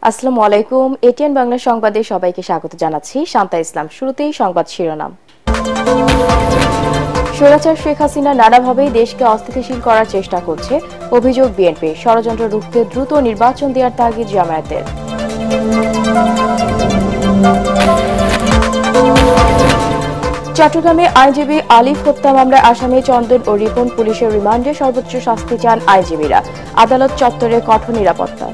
আসসালামু আলাইকুম। এটিএন বাংলা সংবাদে সবাইকে স্বাগত জানাচ্ছি। শান্তা ইসলাম। শুরুতেই সংবাদ শিরোনাম। স্বৈরাচার শেখ হাসিনা নানাভাবেই দেশকে অস্থিতিশীল করার চেষ্টা করছে, অভিযোগ বিএনপি। ষড়যন্ত্র রুখতে দ্রুত নির্বাচন দেওয়ার তাগিদ জামায়াতের। চট্টগ্রামে আইনজীবী আলিফ হত্যা মামলার আসামি চন্দন ও রিপন পুলিশের রিমান্ডে সর্বোচ্চ শাস্তি চান আইনজীবীরা। আদালত চত্বরে কঠোর নিরাপত্তা।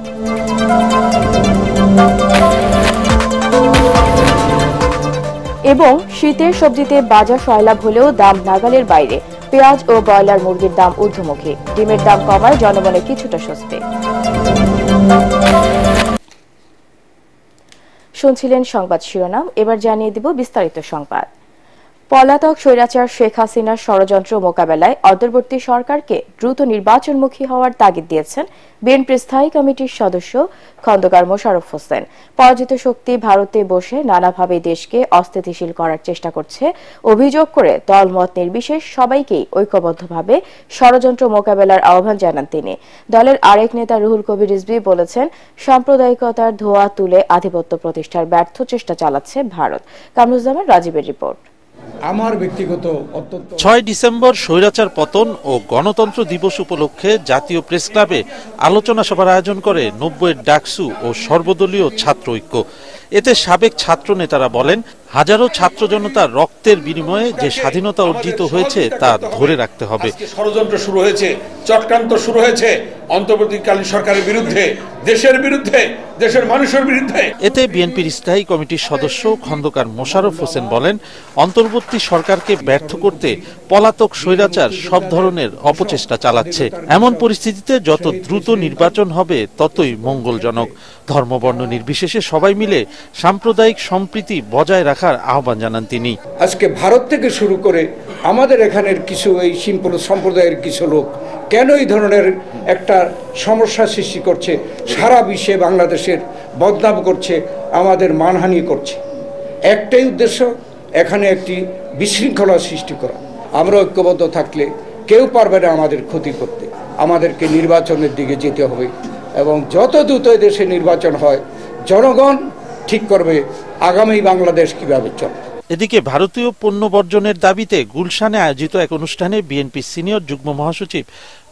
এবং শীতের সবজিতে বাজার সয়লাভ হলেও দাম নাগালের বাইরে। পেঁয়াজ ও ব্রয়লার মুরগির দাম ঊর্ধ্বমুখী। ডিমের দাম কমায় জনমনে কিছুটা স্বস্তি। শুনছিলেন সংবাদ শিরোনাম, এবার জানিয়ে দিব বিস্তারিত সংবাদ। পলাতক স্বৈরাচার শেখ হাসিনার ষড়যন্ত্র মোকাবেলায় অন্তর্বর্তী সরকারকে দ্রুত নির্বাচনমুখী হওয়ার তাগিদ দিয়েছেন বিএনপি স্থায়ী কমিটির সদস্য খন্দকার মোশাররফ হোসেন। পরাজিত শক্তি ভারতে বসে নানাভাবে দেশকে অস্থিতিশীল করার চেষ্টা করছে অভিযোগ করে দলমত নির্বিশেষ সবাইকেই ঐক্যবদ্ধভাবে ষড়যন্ত্র মোকাবেলার আহ্বান জানান তিনি। দলের আরেক নেতা রুহুল কবির রিজভী বলেছেন, সাম্প্রদায়িকতার ধোঁয়া তুলে আধিপত্য প্রতিষ্ঠার ব্যর্থ চেষ্টা চালাচ্ছে ভারত। কামরুজ্জামান রাজীবের রিপোর্ট। আমার ব্যক্তিগত ৬ ডিসেম্বর স্বৈরাচার পতন ও গণতন্ত্র দিবস উপলক্ষে জাতীয় প্রেস ক্লাবে আলোচনা সভার আয়োজন করে ৯০-এর ডাকসু ও সর্বদলীয় ছাত্র ঐক্য। এতে সাবেক ছাত্র নেতারা বলেন, হাজারো ছাত্র জনতার রক্তের বিনিময়ে যে স্বাধীনতা অর্জিত হয়েছে তা ধরে রাখতে হবে। ষড়যন্ত্র শুরু হয়েছে, চক্রান্ত শুরু হয়েছে অন্তর্বর্তীকালীন সরকারের বিরুদ্ধে, দেশের বিরুদ্ধে, দেশের মানুষের বিরুদ্ধে। এতে বিএনপির স্থায়ী কমিটির সদস্য খন্দকার মোশাররফ হোসেন বলেন, অন্তর্বর্তী সরকারকে ব্যর্থ করতে পলাতক স্বৈরাচার সব ধরনের অপচেষ্টা চালাচ্ছে। এমন পরিস্থিতিতে যত দ্রুত নির্বাচন হবে ততই মঙ্গলজনক। ধর্মবর্ণ নির্বিশেষে সবাই মিলে সাম্প্রদায়িক সম্প্রীতি বজায় রাখার আহ্বান জানান তিনি। আজকে ভারত থেকে শুরু করে আমাদের এখানের কিছু এই সম্প্রদায়ের কিছু লোক কেন এই ধরনের একটা সমস্যা সৃষ্টি করছে, সারা বিশ্বে বাংলাদেশের বদনাম করছে, আমাদের মানহানি করছে। একটাই উদ্দেশ্য, এখানে একটি বিশৃঙ্খলা সৃষ্টি করা। আমরা ঐক্যবদ্ধ থাকলে কেউ পারবে না আমাদের ক্ষতি করতে। আমাদেরকে নির্বাচনের দিকে যেতে হবে এবং যত দ্রুত দেশে নির্বাচন হয় জনগণ ঠিক করবে আগামী বাংলাদেশ কিভাবে চলবে। এদিকে ভারতীয় পণ্য বর্জনের দাবিতে গুলশানে আয়োজিত এক অনুষ্ঠানে বিএনপি সিনিয়র যুগ্ম মহাসচিব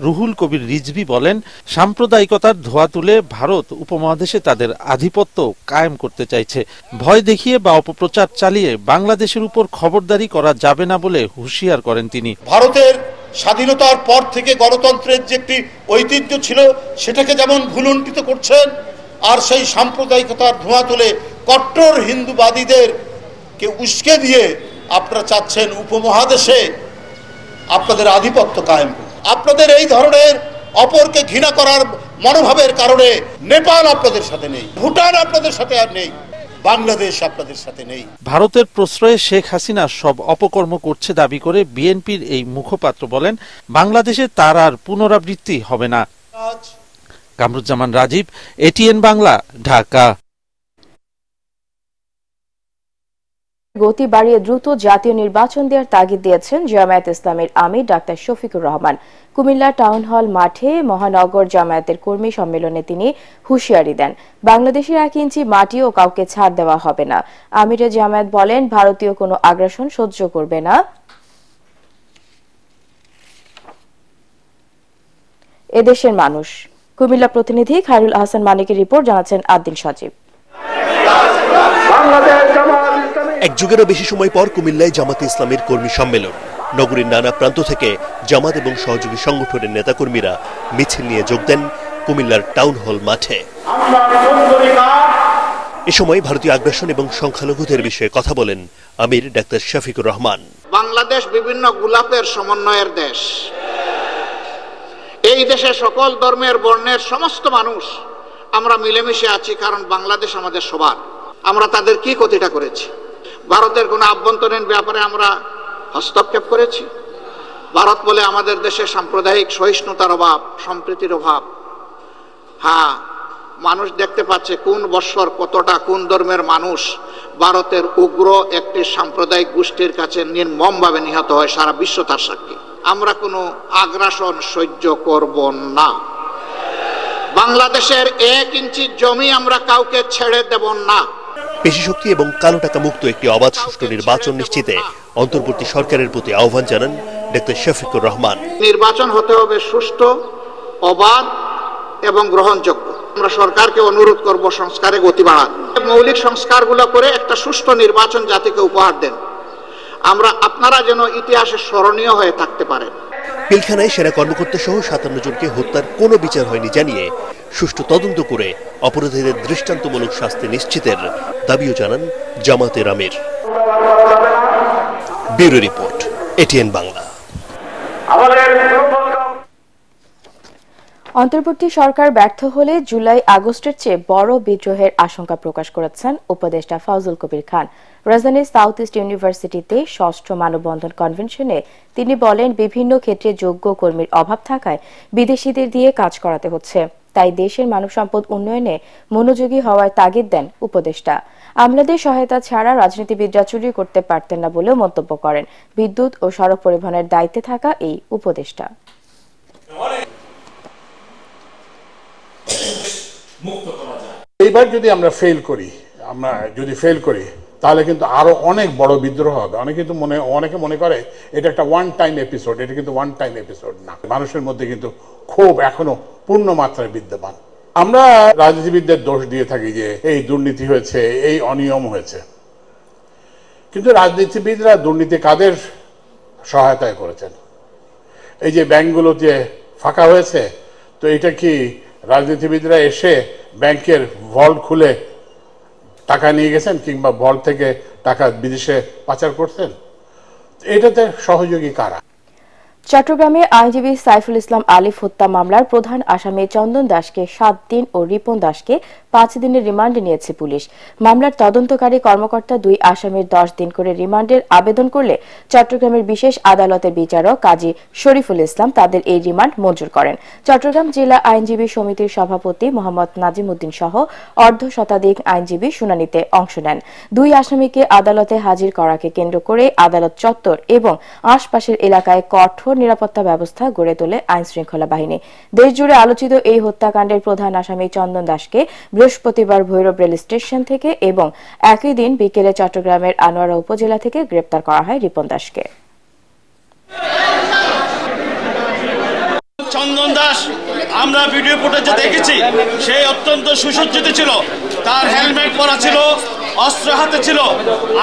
রুহুল কবির রিজভী বলেন, সাম্প্রদায়িকতার ধোঁয়া তুলে ভারত উপমহাদেশে তাদের আধিপত্য কায়েম করতে চাইছে। ভয় দেখিয়ে বা অপপ্রচার চালিয়ে বাংলাদেশের উপর খবরদারি করা যাবে না বলে হুঁশিয়ার করেন তিনি। ভারতের স্বাধীনতার পর থেকে গণতন্ত্রের যে একটি ঐতিহ্য ছিল সেটাকে যেমন ভুলুণ্ঠিত করছেন, আর সেই সাম্প্রদায়িকতার ধোঁয়া তুলে কট্টর হিন্দুবাদীদের কে উস্কে দিয়ে আপনারা চাচ্ছেন উপমহাদেশে আপনাদের আধিপত্য কায়েম। আপনাদের এই ধরনের অপরকে ঘৃণা করার মনোভাবের কারণে নেপাল আপনাদের সাথে নেই, ভুটান আপনাদের সাথে আর নেই, বাংলাদেশ আপনাদের সাথে নেই। ভারতের প্রশ্রয়ে শেখ হাসিনা সব অপকর্ম করছে দাবি করে বিএনপির এই মুখপাত্র বলেন, বাংলাদেশে তার আর পুনরাবৃত্তি হবে না। কামরুজ্জামান রাজীব, এটিএন বাংলা, ঢাকা। গতি বাড়িয়ে দ্রুত জাতীয় নির্বাচন দেওয়ার তাগিদ দিয়েছেন জামায়াত ইসলামের আমির doctor Shafiqur Rahman. Comilla town hall মাঠে মহানগর জামায়াতের কর্মী সম্মেলনে তিনি হুঁশিয়ারি দেন, বাংলাদেশের 1 ইঞ্চি মাটিও কাউকে ছাড় দেওয়া হবে না। আমিরে জামায়াত বলেন, ভারতীয় কোনো আগ্রাসন সহ্য করবে না। এদেশের মানুষ। কুমিল্লা প্রতিনিধি খায়রুল আহসান মানিকের রিপোর্ট, জানাচ্ছেন আদ্দিন সজীব। এক যুগেরও বেশি সময় পর কুমিল্লায় জামাতে ইসলামের কর্মী সম্মেলন। নগরীর নানা প্রান্ত থেকে জামাত এবং সহযোগী সংগঠনের নেতাকর্মীরা মিছিল নিয়ে যোগ দেন কুমিল্লার টাউন হল মাঠে। এ সময় ভারতীয় আগ্রাসন এবং সংখ্যালঘুদের বিষয়ে কথা বলেন আমির ডাক্তার শফিকুর রহমান। বাংলাদেশ বিভিন্ন গোলাপের সমন্বয়ের দেশ। এই দেশে সকল ধর্মের বর্ণের সমস্ত মানুষ আমরা মিলেমিশে আছি, কারণ বাংলাদেশ আমাদের সবার। আমরা তাদের কি ক্ষতিটা করেছি? ভারতের কোনো আভ্যন্তরীণ ব্যাপারে আমরা হস্তক্ষেপ করেছি? ভারত বলে আমাদের দেশে সাম্প্রদায়িক সহিষ্ণুতার অভাব, সম্প্রীতির অভাব। হ্যাঁ, মানুষ দেখতে পাচ্ছে কোন বৎসর কতটা কোন ধর্মের মানুষ ভারতের উগ্র একটি সাম্প্রদায়িক গোষ্ঠীর কাছে নির্মমভাবে নিহত হয়, সারা বিশ্ব তার সাক্ষী। আমরা কোনো আগ্রাসন সহ্য করব না। বাংলাদেশের 1 ইঞ্চি জমি আমরা কাউকে ছেড়ে দেব না। পেশিশক্তি এবং কালো টাকা মুক্ত একটি অবাধ সুষ্ঠু নির্বাচন নিশ্চিতে অন্তর্বর্তী সরকারের প্রতি আহ্বান জানান ডক্টর শফিকুর রহমান। নির্বাচন হতে হবে সুষ্ঠু, অবাধ এবং গ্রহণযোগ্য। আমরা সরকারকে অনুরোধ করব সংস্কারে গতি বাড়ান, মৌলিক সংস্কারগুলো করে একটা সুষ্ঠু নির্বাচন জাতিকে উপহার দেন। আপনারা যেন ইতিহাসে স্মরণীয় হয়ে থাকতে পারেন। পিলখানায় সেনা কর্মকর্তা সহ 57 জনকে হত্যার কোনো বিচার হয়নি জানিয়ে সুষ্ঠু তদন্ত করে অপরাধীদের দৃষ্টান্তমূলক শাস্তি নিশ্চিতের দাবিও জানান জামাতের আমির। Bureau report, ATN Bangla. অন্তর্বর্তী সরকার ব্যর্থ হলে জুলাই আগস্টের চেয়ে বড় বিদ্রোহের আশঙ্কা প্রকাশ করেছেন উপদেষ্টা ফাউজুল কবির খান। রাজধানীর সাউথ ইস্ট ইউনিভার্সিটিতে 6ষ্ঠ মানববন্ধন কনভেনশনে তিনি বলেন, বিভিন্ন ক্ষেত্রে যোগ্য কর্মীর অভাব থাকায় বিদেশিদের দিয়ে কাজ করাতে হচ্ছে। তাই দেশের মানব সম্পদ উন্নয়নে মনোযোগী হওয়ার তাগিদ দেন উপদেষ্টা। আমলাদের সহায়তা ছাড়া রাজনীতিবিদরা চুরি করতে পারতেন না বলেও মন্তব্য করেন বিদ্যুৎ ও সড়ক পরিবহনের দায়িত্বে থাকা এই উপদেষ্টা। এইবার যদি আমরা ফেল করি তাহলে কিন্তু আরো অনেক বড় বিদ্রোহ হবে। অনেকে মনে করে এটা একটা ওয়ান টাইম এপিসোড, এটা কিন্তু ওয়ান টাইম এপিসোড না। মানুষের মধ্যে কিন্তু ক্ষোভ এখনো পূর্ণ মাত্রায় বিদ্যমান। আমরা রাজনীতিবিদদের দোষ দিয়ে থাকি যে এই দুর্নীতি হয়েছে, এই অনিয়ম হয়েছে, কিন্তু রাজনীতিবিদরা দুর্নীতি কাদের সহায়তায় করেছেন? এই যে ব্যাংকগুলো যে ফাঁকা হয়েছে, তো এটা কি রাজনীতিবিদরা এসে ব্যাংকের ভল্ট খুলে টাকা নিয়ে গেছেন কিংবা ভল্ট থেকে টাকা বিদেশে পাচার করছেন? এটাতে সহযোগী কারা? চট্টগ্রামে আইনজীবী সাইফুল ইসলাম আলিফ হত্যা মামলার প্রধান আসামি চন্দন দাসকে 7 দিন ও রিপন দাসকে 5 দিনের রিমান্ডে নিয়েছে পুলিশ। মামলার তদন্তকারী কর্মকর্তা 2 আসামির 10 দিন করে রিমান্ডের আবেদন করলে চট্টগ্রামের বিশেষ আদালতের বিচারক কাজী শরীফুল ইসলাম তাদের এই রিমান্ড মঞ্জুর করেন। চট্টগ্রাম জেলা আইনজীবী সমিতির সভাপতি মোহাম্মদ নাজিম উদ্দিন সহ অর্ধশতাধিক আইনজীবী শুনানিতে অংশ নেন। 2 আসামিকে আদালতে হাজির করাকে কেন্দ্র করে আদালত চত্বর এবং আশপাশের এলাকায় কঠোর নিরাপত্তা ব্যবস্থা গড়ে তোলে আইন শৃঙ্খলা বাহিনী। দেশজুড়ে আলোচিত এই হত্যাকাণ্ডের প্রধান আসামি চন্দন দাসকে বৃহস্পতিবার ভৈরব রেল স্টেশন থেকে এবং একই দিন বিকেলে চট্টগ্রামের আনোয়ারা উপজেলা থেকে গ্রেপ্তার করা হয় রিপন দাসকে। চন্দন দাস আমরা ভিডিও ফুটেজে দেখেছি, সে অত্যন্ত সুসজ্জিত ছিল, তার হেলমেট পরা ছিল, অস্ত্র হাতে ছিল।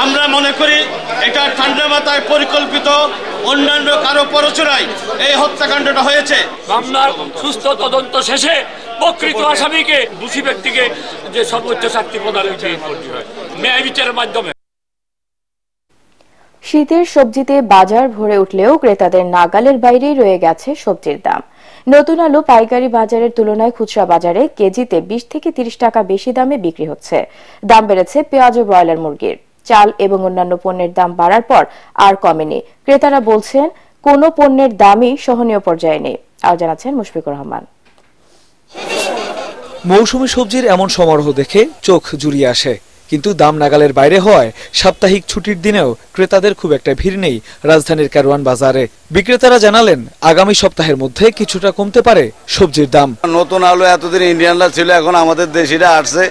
আমরা মনে করি এটা ঠান্ডা মাথায় পরিকল্পিত অন্যান্য কারো প্ররোচনায় এই হত্যাকাণ্ডটা হয়েছে। মামলার সুস্থ তদন্ত শেষে প্রকৃত আসামিকে, দোষী ব্যক্তিকে যে সর্বোচ্চ শাস্তি প্রদানের ন্যায় বিচারের মাধ্যমে। শীতের সবজিতে বাজার ভরে উঠলেও ক্রেতাদের নাগালের বাইরেই রয়ে গেছে সবজির দাম। নতুন আলু পাইকারি বাজারের তুলনায় খুচরা বাজারে কেজিতে 20 থেকে 30 টাকা বেশি দামে বিক্রি হচ্ছে। দাম বেড়েছে পেঁয়াজ ও ব্রয়লার মুরগির। চাল এবং অন্যান্য পণ্যের দাম বাড়ার পর আর কমেনি। ক্রেতারা বলছেন কোনো পণ্যের দামই সহনীয় পর্যায়ে নেই। আর জানাচ্ছেন মুশফিকুর রহমান। মৌসুমী সবজির এমন সমারোহ দেখে চোখ জুড়িয়ে আসে, কিন্তু দাম নাগালের বাইরে হওয়ায় সাপ্তাহিক ছুটির দিনেও ক্রেতাদের খুব একটা ভিড় নেই রাজধানীর কারওয়ান বাজারে। বিক্রেতারা জানালেন আগামী সপ্তাহের মধ্যে কিছুটা কমতে পারে সবজির দাম। নতুন আলু এতদিন ইন্ডিয়ানরা ছিল, এখন আমাদের দেশিরা আসছে,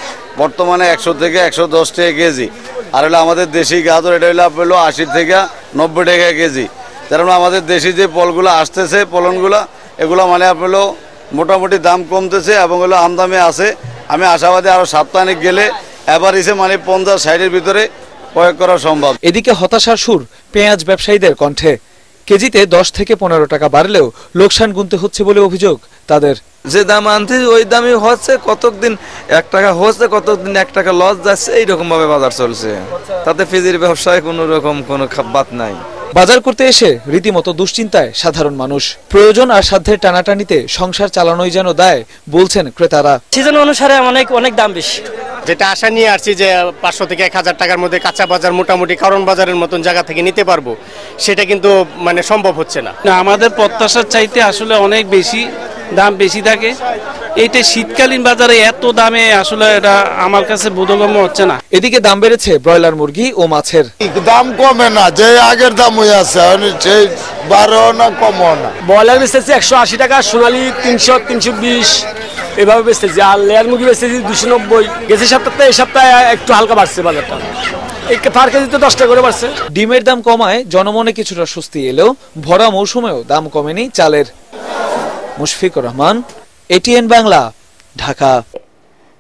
বর্তমানে 100 থেকে 110 টাকা কেজি। আর হলো আমাদের দেশি গাজর, এটা হলো 80 থেকে 90 টাকা কেজি। তার মানে আমাদের দেশি যে ফলগুলো আসতেছে, ফলনগুলো এগুলো মানে হলো মোটামুটি দাম কমতেছে এবং হলো আমদামি আছে। আমি আশাবাদী আরো সপ্তাহে গেলে এবার এসে মানে 50-60-এর ভিতরে প্রয়োগ করা সম্ভব। এদিকে হতাশার সুর পেঁয়াজ ব্যবসায়ীদের কণ্ঠে। কেজিতে 10 থেকে 15 টাকা বাড়লেও লোকসান গুনতে হচ্ছে বলে অভিযোগ তাদের। যে দাম আনতে ওই দামই হচ্ছে, কতদিন 1 টাকা হচ্ছে, কতদিন 1 টাকা লস যাচ্ছে, এইরকম ভাবে বাজার চলছে। তাতে ফিজির ব্যবসায় কোনো রকম কোনো বাদ নাই। বাজার করতে এসে রীতিমতো দুশ্চিন্তায় সাধারণ মানুষ। প্রয়োজন আর সাধ্যের টানাটানিতে সংসার চালানোই যেন দায় বলছেন ক্রেতারা। সিজন অনুসারে অনেক দাম বেশি। যেটা আশা নিয়ে আসছি যে 500 থেকে 1000 টাকার মধ্যে কাঁচা বাজার মোটামুটি কারণ বাজারের মতন জায়গা থেকে নিতে পারবো, সেটা কিন্তু মানে সম্ভব হচ্ছে না। আমাদের প্রত্যাশার চাইতে আসলে অনেক বেশি দাম বেশি থাকে। এইটা শীতকালীন বাজারে এত দামে আসলে এটা আমার কাছে বোধগম্য হচ্ছে না। এদিকে দাম বেড়েছে ব্রয়লার মুরগি ও মাছের। দাম কমে না, যে আগের দাম হয়ে আছে সেই বাড়েও না কমও না। ব্রয়লার বেচতেছে 180 টাকা, সোনালী 300, 320, এভাবে বেচতেছি। আর লেয়ার মুরগি বেচতেছি 290, গেছে সপ্তাহে এই সপ্তাহে একটু হালকা বাড়ছে বাজারটা, পার কেজিতে 10 টাকা করে বাড়ছে। ডিমের দাম কমায় জনমনে কিছুটা স্বস্তি এলেও ভরা মৌসুমেও দাম কমেনি চালের। মুশফিকুর রহমান, এটিএন বাংলা, ঢাকা।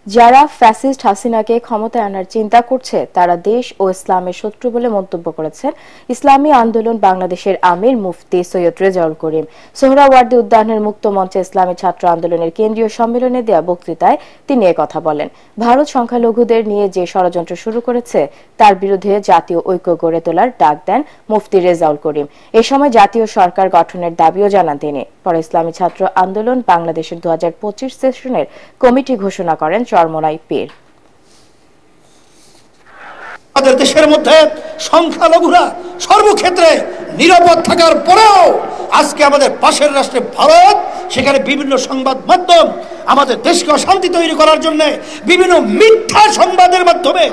যারা ফ্যাসিস্ট হাসিনাকে ক্ষমতায় আনার চিন্তা করছে তারা দেশ ও ইসলামের শত্রু বলে মন্তব্য করেছেন ইসলামী আন্দোলন বাংলাদেশের আমির মুফতি সৈয়দ রেজাউল করিম। সোহরাওয়ার্দী উদ্যানের মুক্ত মঞ্চে ইসলামী ছাত্র আন্দোলনের কেন্দ্রীয় সম্মেলনে দেয়া বক্তৃতায় তিনি একথা বলেন। ভারত সংখ্যালঘুদের নিয়ে যে ষড়যন্ত্র শুরু করেছে তার বিরুদ্ধে জাতীয় ঐক্য গড়ে তোলার ডাক দেন মুফতি রেজাউল করিম। এ সময় জাতীয় সরকার গঠনের দাবিও জানান তিনি। পরে ইসলামী ছাত্র আন্দোলন বাংলাদেশের 2025 সেশনের কমিটি ঘোষণা করেন চরমোনাই পীর। আমাদের দেশের মধ্যে সংখ্যালঘুরা সর্বক্ষেত্রে নিরাপদ থাকার পরেও আজকে আমাদের পাশের রাষ্ট্রে ভারত, সেখানে বিভিন্ন সংবাদ মাধ্যম আমাদের দেশকে অশান্তি তৈরি করার জন্য বিভিন্ন মিথ্যা সংবাদের মাধ্যমে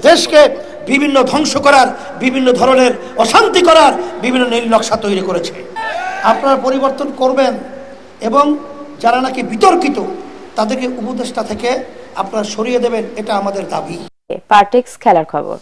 দেশকে বিভিন্ন ধ্বংস করার, বিভিন্ন ধরনের অশান্তি করার বিভিন্ন নীল নকশা তৈরি করেছে। আপনারা পরিবর্তন করবেন এবং যারা নাকি বিতর্কিত তাদেরকে উপদেষ্টা থেকে আপনারা সরিয়ে দেবেন, এটা আমাদের দাবি। পার্টেক্স খেলার খবর।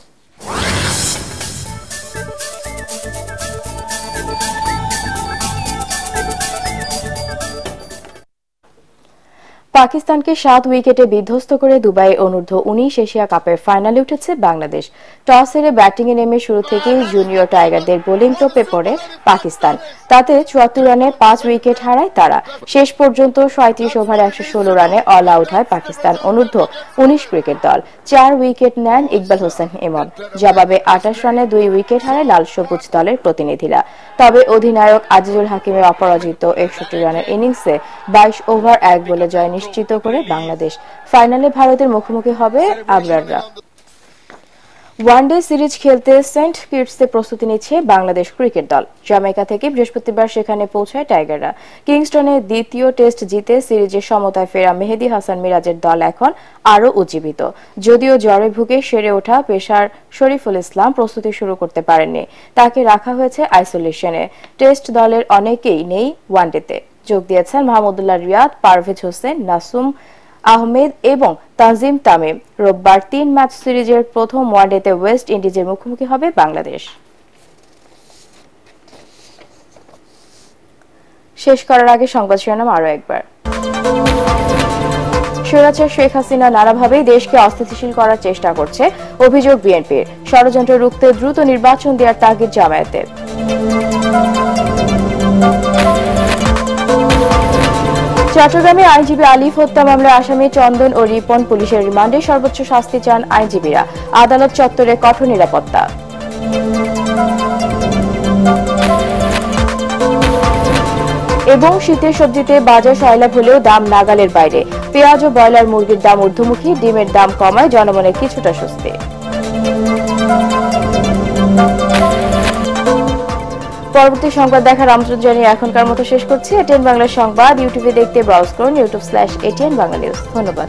পাকিস্তানকে 7 উইকেটে বিধ্বস্ত করে দুবাই অনূর্ধ্ব-19 এশিয়া কাপের ফাইনালে উঠেছে বাংলাদেশ। টস হেরে ব্যাটিংয়ে নেমে শুরু থেকেই জুনিয়র টাইগারদের বোলিং টোপে পড়ে পাকিস্তান। তাতে 74 রানে 5 উইকেট হারায় তারা। শেষ পর্যন্ত 37 ওভারে 116 রানে অল আউট হয় পাকিস্তান অনূর্ধ্ব-19 ক্রিকেট দল। 4 উইকেট নেন ইকবাল হোসেন ইমন। জবাবে 28 রানে 2 উইকেট হারায় লাল সবুজ দলের প্রতিনিধিরা। তবে অধিনায়ক আজিজুল হাকিমের অপরাজিত 61 রানের ইনিংসে 22 ওভার 1 বলে জয় নিশ্চিত করে বাংলাদেশ। ফাইনালে ভারতের মুখোমুখি হবে আবরাররা। ওয়ানডে সিরিজ খেলতে সেন্ট কিটসে প্রস্তুতি নিচ্ছে বাংলাদেশ ক্রিকেট দল। জ্যামাইকা থেকে বৃহস্পতিবার সেখানে পৌঁছায় টাইগাররা। কিংস্টনে দ্বিতীয় টেস্ট জিতে সিরিজের সমতায় ফেরা মেহেদী হাসান মিরাজের দল এখন আরও উজ্জীবিত। যদিও জ্বরে ভুগে সেরে ওঠা পেসার শরীফুল ইসলাম প্রস্তুতি শুরু করতে পারেননি, তাকে রাখা হয়েছে আইসোলেশনে। টেস্ট দলের অনেকেই নেই ওয়ানডেতে। যোগ দিয়েছেন মাহমুদুল্লাহ রিয়াদ, পারভেজ হোসেন, নাসুম আহমেদ এবং তানজিম তামিম। রোববার 3 ম্যাচ সিরিজের প্রথম ওয়ানডেতে ওয়েস্ট ইন্ডিজের মুখোমুখি হবে বাংলাদেশ। শেষ করার আগে সংবাদ শিরোনাম আরও একবার। স্বৈরাচার শেখ হাসিনা নানাভাবেই দেশকে অস্থিতিশীল করার চেষ্টা করছে, অভিযোগ বিএনপির। ষড়যন্ত্র রুখতে দ্রুত নির্বাচন দেওয়ার তাগিদ জামায়াতের। চট্টগ্রামে আইনজীবী আলিফ হত্যা মামলার আসামি চন্দন ও রিপন পুলিশের রিমান্ডে সর্বোচ্চ শাস্তি চান আইনজীবীরা। আদালত চত্বরে কঠোর নিরাপত্তা। এবং শীতের সবজিতে বাজার সয়লাভ হলেও দাম নাগালের বাইরে। পেঁয়াজ ও ব্রয়লার মুরগির দাম ঊর্ধ্বমুখী, ডিমের দাম কমায় জনমনে কিছুটা স্বস্তি। পরবর্তী সংবাদ দেখার আমন্ত্রণ জানিয়ে এখনকার মতো শেষ করছি। এটিএন বাংলা সংবাদ ইউটিউবে দেখতে ব্রাউজ করুন youtube/ATN বাংলা নিউজ। ধন্যবাদ।